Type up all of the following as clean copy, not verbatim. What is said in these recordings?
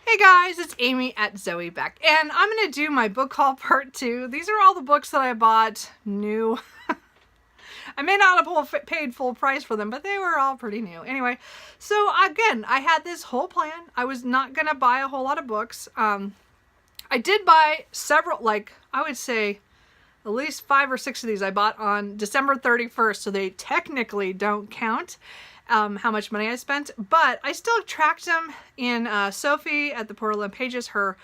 Hey guys, it's Amy at Zoe Beck, and I'm going to do my book haul part 2. These are all the books that I bought new. I may not have paid full price for them, but they were all pretty new. Anyway, so again, I had this whole plan. I was not going to buy a whole lot of books. I did buy several, like I would say at least 5 or 6 of these I bought on December 31st, so they technically don't count. How much money I spent, but I still tracked them in Sophie at the Portland Pages, her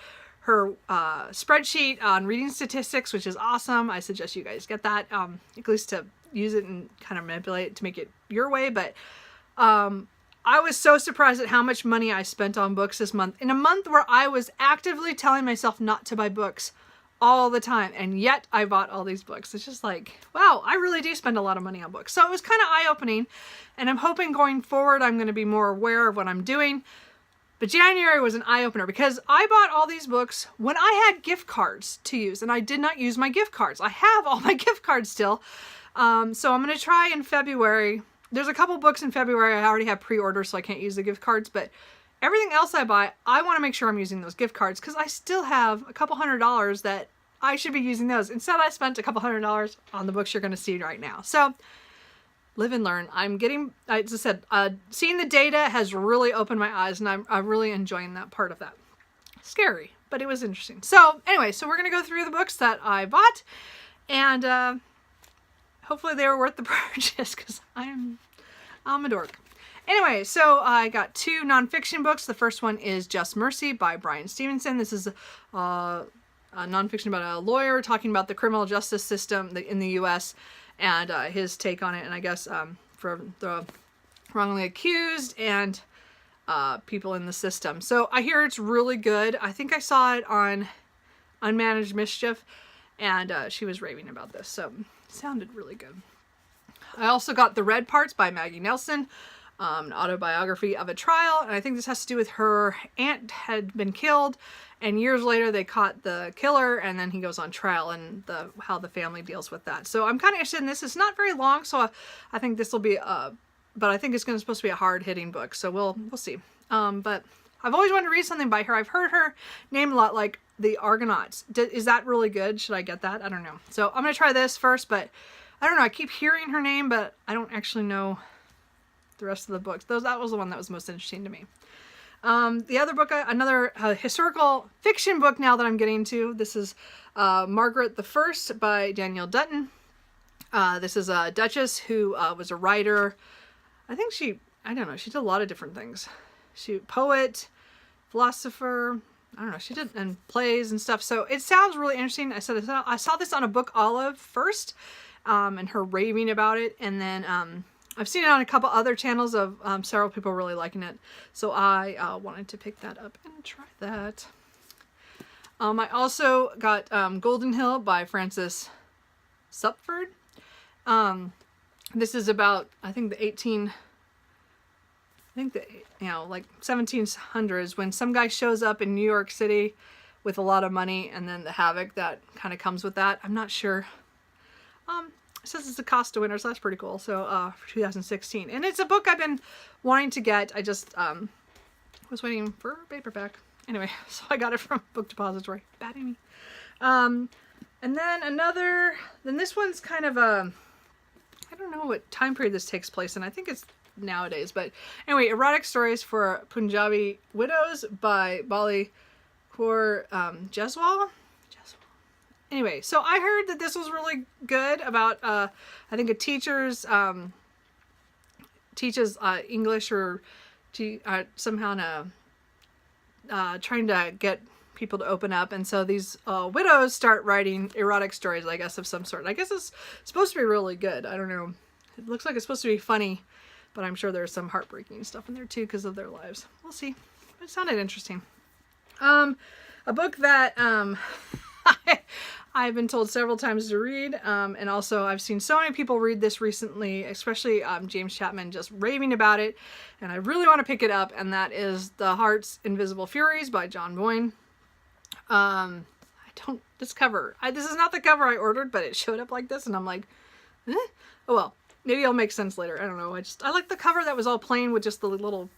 spreadsheet on reading statistics, which is awesome. I suggest you guys get that, at least to use it and kind of manipulate it to make it your way. But I was so surprised at how much money I spent on books this month, in a month where I was actively telling myself not to buy books all the time, and yet I bought all these books. It's just like, wow, I really do spend a lot of money on books. So it was kind of eye-opening, and I'm hoping going forward I'm going to be more aware of what I'm doing. But January was an eye-opener because I bought all these books when I had gift cards to use, and I did not use my gift cards. I have all my gift cards still. So I'm going to try in February. There's a couple books in February I already have pre-ordered, so I can't use the gift cards, but everything else I buy, I want to make sure I'm using those gift cards because I still have a couple $100 that I should be using those. Instead, I spent a couple $100 on the books you're going to see right now. So, live and learn. I'm getting, as I said, seeing the data has really opened my eyes, and I'm really enjoying that part of that. Scary, but it was interesting. So, anyway, so we're going to go through the books that I bought, and hopefully they were worth the purchase because I'm a dork. Anyway, so I got 2 nonfiction books. The first one is Just Mercy by Brian Stevenson. This is a nonfiction about a lawyer talking about the criminal justice system in the U.S. and his take on it, and I guess for the wrongly accused and people in the system. So I hear it's really good. I think I saw it on Unmanaged Mischief, and she was raving about this, so it sounded really good. I also got The Red Parts by Maggie Nelson. An autobiography of a trial, and I think this has to do with her aunt had been killed, and years later they caught the killer, and then he goes on trial, and how the family deals with that. So I'm kind of interested in this. It's not very long, so I think this will be but I think it's supposed to be a hard-hitting book, so we'll see. But I've always wanted to read something by her. I've heard her named a lot, like The Argonauts. Is that really good? Should I get that? I don't know. So I'm gonna try this first, but I don't know. I keep hearing her name, but I don't actually know the rest of the books. That was the one that was most interesting to me. The other book, another historical fiction book now that I'm getting to. This is Margaret the First by Danielle Dutton. This is a Duchess who was a writer. I think she did a lot of different things. Poet, philosopher, I don't know, she did, and plays and stuff. So it sounds really interesting. I saw this on abookolive first, and her raving about it, and then I've seen it on a couple other channels of several people really liking it. So I wanted to pick that up and try that. I also got Golden Hill by Frances Supford. This is about, I think like 1700s, when some guy shows up in New York City with a lot of money, and then the havoc that kind of comes with that. I'm not sure. It says it's a Costa winner, so that's pretty cool. So for 2016, and it's a book I've been wanting to get. I just was waiting for a paperback. Anyway, so I got it from Book Depository. Bad Amy. And then this one's kind of I don't know what time period this takes place in. I think it's nowadays, but anyway, erotic stories for Punjabi Widows by Bali Kaur Jeswal. Anyway, so I heard that this was really good about, I think a teacher's, teaches English or somehow trying to get people to open up. And so these widows start writing erotic stories, I guess, of some sort. I guess it's supposed to be really good. I don't know. It looks like it's supposed to be funny, but I'm sure there's some heartbreaking stuff in there too because of their lives. We'll see. It sounded interesting. A book that I've been told several times to read, and also I've seen so many people read this recently, especially James Chapman just raving about it, and I really want to pick it up, and that is The Heart's Invisible Furies by John Boyne. This cover, this is not the cover I ordered, but it showed up like this, and I'm like, eh? Oh well, maybe it'll make sense later. I don't know. I like the cover that was all plain with just the little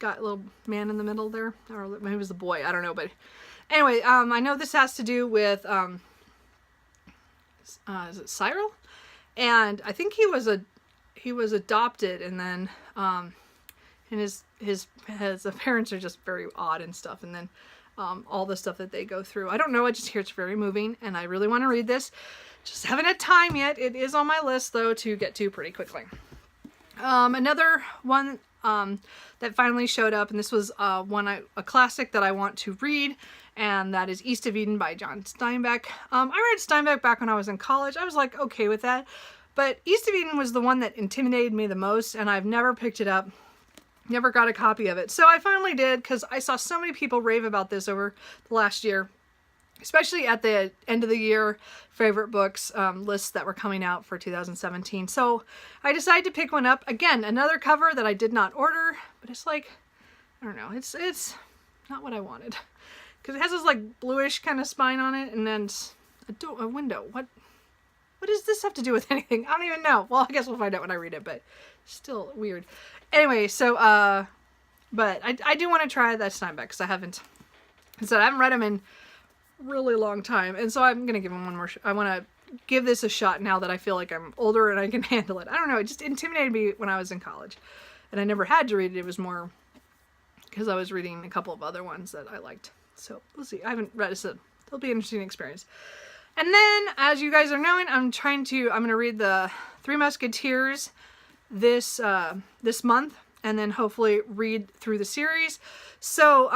got a little man in the middle there, or maybe it was the boy, I don't know, but anyway, I know this has to do with, is it Cyril? And I think he was adopted, and then, and his parents are just very odd and stuff, and then, all the stuff that they go through. I don't know, I just hear it's very moving, and I really want to read this. Just haven't had time yet. It is on my list, though, to get to pretty quickly. Another one that finally showed up, and this was a classic that I want to read, and that is East of Eden by John Steinbeck. I read Steinbeck back when I was in college. I was like okay with that, but East of Eden was the one that intimidated me the most, and I've never picked it up, never got a copy of it. So I finally did, because I saw so many people rave about this over the last year, especially at the end of the year favorite books lists that were coming out for 2017. So I decided to pick one up. Again, another cover that I did not order, but it's like, I don't know, it's not what I wanted. Because it has this like bluish kind of spine on it, and then a window. What does this have to do with anything? I don't even know. Well, I guess we'll find out when I read it, but still weird. Anyway, so, but I do want to try that Steinbeck, because I haven't read him in really long time, and so I'm gonna give him one more I want to give this a shot now that I feel like I'm older and I can handle it. I don't know, it just intimidated me when I was in college, and I never had to read it. It was more because I was reading a couple of other ones that I liked. So we'll see. I haven't read it, so it'll be an interesting experience. And then, as you guys are knowing, I'm gonna read the Three Musketeers this month, and then hopefully read through the series. So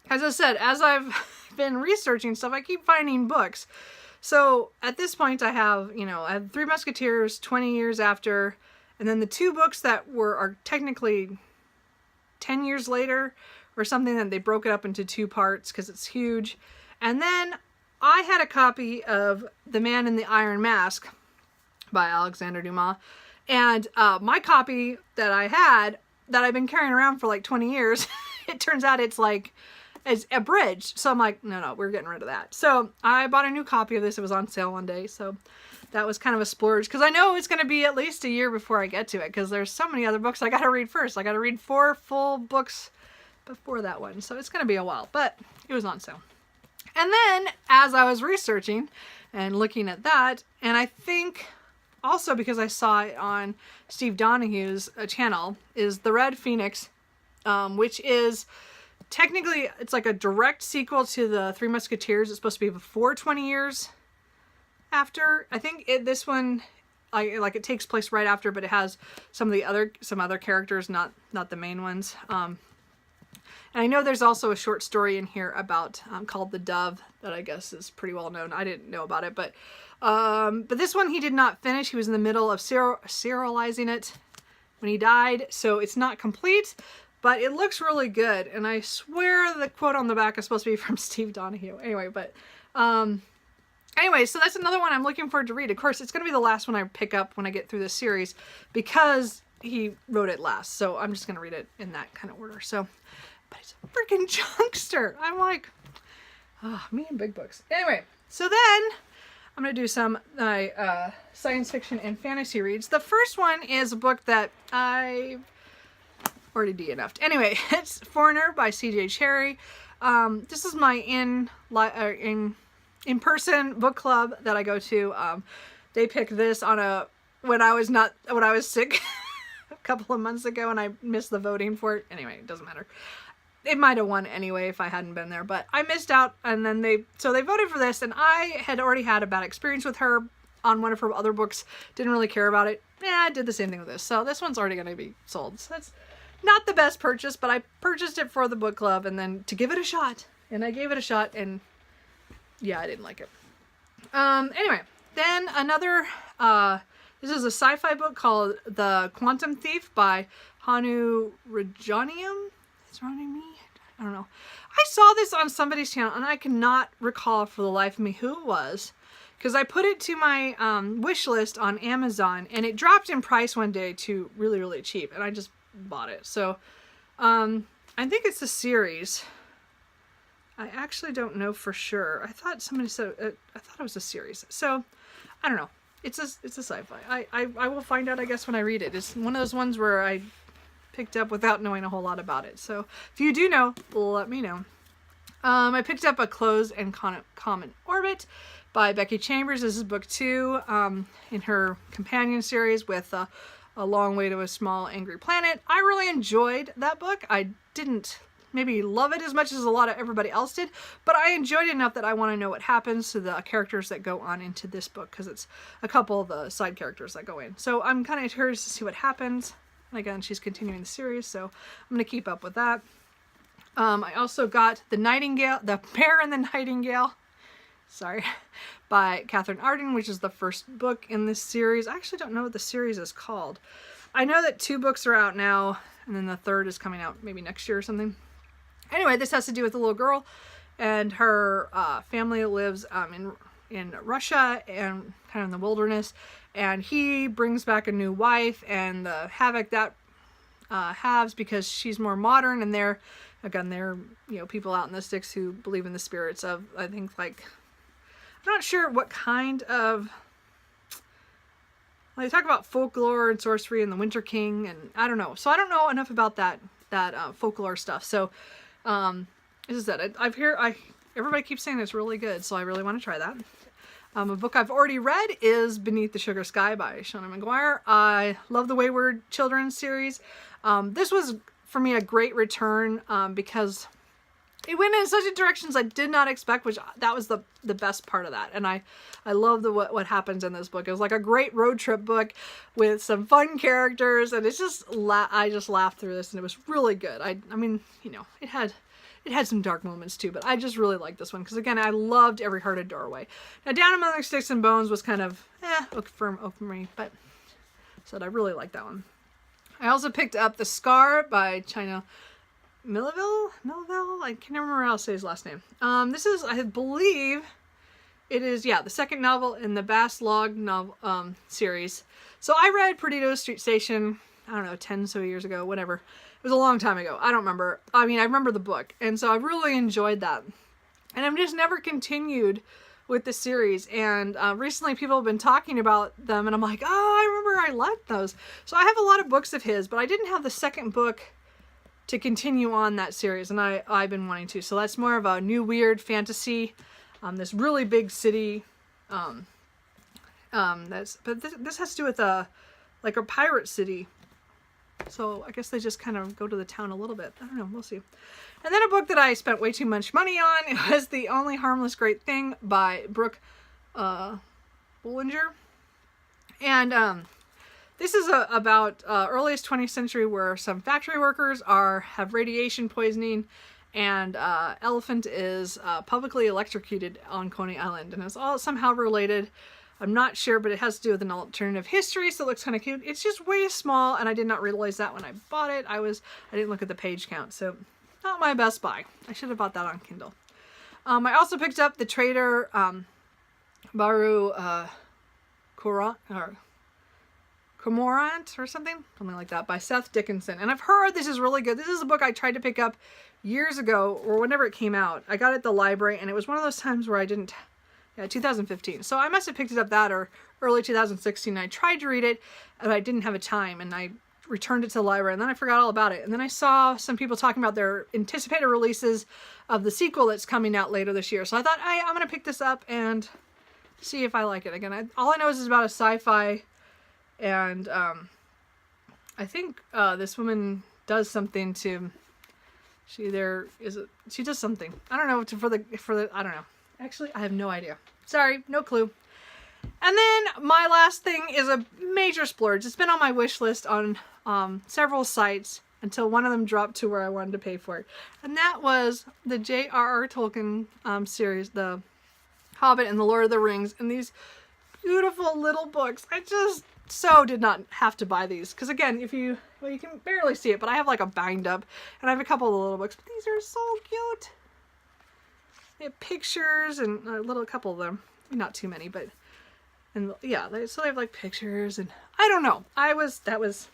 as I said, as I've been researching stuff, I keep finding books. So at this point I have Three Musketeers 20 years after, and then the two books that are technically 10 years later or something, that they broke it up into two parts because it's huge. And then I had a copy of The Man in the Iron Mask by Alexander Dumas, and my copy that I had, that I've been carrying around for like 20 years, it turns out it's abridged. So I'm like, no, we're getting rid of that. So I bought a new copy of this. It was on sale one day, so that was kind of a splurge, because I know it's going to be at least a year before I get to it, because there's so many other books I got to read first. I got to read 4 full books before that one, so it's going to be a while, but it was on sale. And then, as I was researching and looking at that, and I think also because I saw it on Steve Donahue's channel, is The Red Phoenix, which is technically, it's like a direct sequel to the Three Musketeers. It's supposed to be before 20 years after. I think this one, like it takes place right after, but it has some other characters, not the main ones. And I know there's also a short story in here about called The Dove that I guess is pretty well known. I didn't know about it, but this one he did not finish. He was in the middle of serializing it when he died, so it's not complete, but it looks really good. And I swear the quote on the back is supposed to be from Steve Donahue. Anyway, anyway, so that's another one I'm looking forward to read. Of course, it's going to be the last one I pick up when I get through this series, because he wrote it last. So I'm just going to read it in that kind of order. So, but it's a freaking chunkster. I'm like, me and big books. Anyway, so then I'm going to do some science fiction and fantasy reads. The first one is a book that I've already DNF'd. Anyway, it's Foreigner by C.J. Cherryh. This is my in-person book club that I go to. They picked this on when I was sick a couple of months ago, and I missed the voting for it. Anyway, it doesn't matter. It might have won anyway if I hadn't been there, but I missed out, and then they voted for this, and I had already had a bad experience with her on one of her other books. Didn't really care about it. I did the same thing with this. So this one's already going to be sold. So that's not the best purchase, but I purchased it for the book club and then to give it a shot. And I gave it a shot, and yeah, I didn't like it. Anyway, then another, this is a sci-fi book called The Quantum Thief by Hanu Rajaniam. I don't know. I saw this on somebody's channel, and I cannot recall for the life of me who it was, because I put it to my wish list on Amazon, and it dropped in price one day to really, really cheap, and I just bought it. So I think it's a series. I actually don't know for sure. I thought somebody said I thought it was a series. So I don't know. It's a sci-fi. I will find out, I guess, when I read it. It's one of those ones where I picked up without knowing a whole lot about it. So if you do know, let me know. I picked up A Closed and Common Orbit by Becky Chambers. This is book 2 in her companion series with A Long Way to a Small Angry Planet. I really enjoyed that book. I didn't maybe love it as much as a lot of everybody else did, but I enjoyed it enough that I want to know what happens to the characters that go on into this book, because it's a couple of the side characters that go in. So I'm kind of curious to see what happens. And again, she's continuing the series, so I'm going to keep up with that. I also got The Bear and the Nightingale, sorry, by Catherine Arden, which is the first book in this series. I actually don't know what the series is called. I know that 2 books are out now, and then the 3rd is coming out maybe next year or something. Anyway, this has to do with a little girl and her family lives in Russia and kind of in the wilderness, and he brings back a new wife, and the havoc that has, because she's more modern, and they're people out in the sticks who believe in the spirits of, I think, like, I'm not sure what kind of, they talk about folklore and sorcery and the Winter King, and I don't know. So I don't know enough about that folklore stuff. So this is it. Everybody keeps saying it's really good, so I really want to try that. A book I've already read is Beneath the Sugar Sky by Shauna McGuire. I love the Wayward Children series. This was, for me, a great return because it went in such a directions I did not expect, which that was the best part of that. And I love what happens in this book. It was like a great road trip book with some fun characters, and it's just I just laughed through this, and it was really good. I mean, it had some dark moments too, but I just really liked this one because, again, I loved Every Hearted Doorway. Now, Down Among the Sticks and Bones was kind of for me, but so I really liked that one. I also picked up The Scar by China Millville? I can't remember how to say his last name. This is, I believe, it is, the second novel in the Bass Log novel series. So I read Perdido Street Station, I don't know, 10 so years ago, whatever. It was a long time ago. I don't remember. I mean, I remember the book, and so I really enjoyed that. And I've just never continued with the series, and recently people have been talking about them, and I'm like, oh, I remember I liked those. So I have a lot of books of his, but I didn't have the second book to continue on that series, and I've been wanting to. So that's more of a new weird fantasy, this really big city. This has to do with like a pirate city. So I guess they just kind of go to the town a little bit. I don't know. We'll see. And then a book that I spent way too much money on. It was The Only Harmless Great Thing by Brooke Bollinger. And this is about earliest 20th century, where some factory workers have radiation poisoning, and Elephant is publicly electrocuted on Coney Island. And it's all somehow related. I'm not sure, but it has to do with an alternative history, so it looks kind of cute. It's just way small, and I did not realize that when I bought it. I didn't look at the page count, so not my best buy. I should have bought that on Kindle. I also picked up The Traitor, Baru Cormorant or something like that, by Seth Dickinson. And I've heard this is really good. This is a book I tried to pick up years ago, or whenever it came out. I got it at the library, and it was one of those times where I didn't. 2015. So I must have picked it up that or early 2016. I tried to read it, and I didn't have a time, and I returned it to the library, and then I forgot all about it. And then I saw some people talking about their anticipated releases of the sequel that's coming out later this year. So I thought, I'm going to pick this up and see if I like it. Again, all I know is it's about a sci-fi, and I think this woman does something to. She does something. I don't know for the I don't know. Actually, I have no idea. Sorry, no clue. And then my last thing is a major splurge. It's been on my wish list on several sites until one of them dropped to where I wanted to pay for it. And that was the J.R.R. Tolkien series, The Hobbit and the Lord of the Rings, and these beautiful little books. I just so did not have to buy these. Because again, you can barely see it, but I have like a bind up, and I have a couple of the little books. But these are so cute. They have pictures and a couple of them, not too many, but so they have like pictures, and I don't know. That was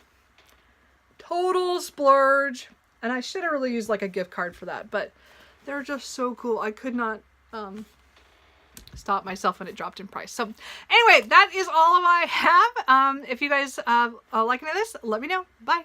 total splurge, and I should have really used like a gift card for that, but they're just so cool. I could not stop myself when it dropped in price. So anyway, that is all I have. If you guys liking this, let me know. Bye.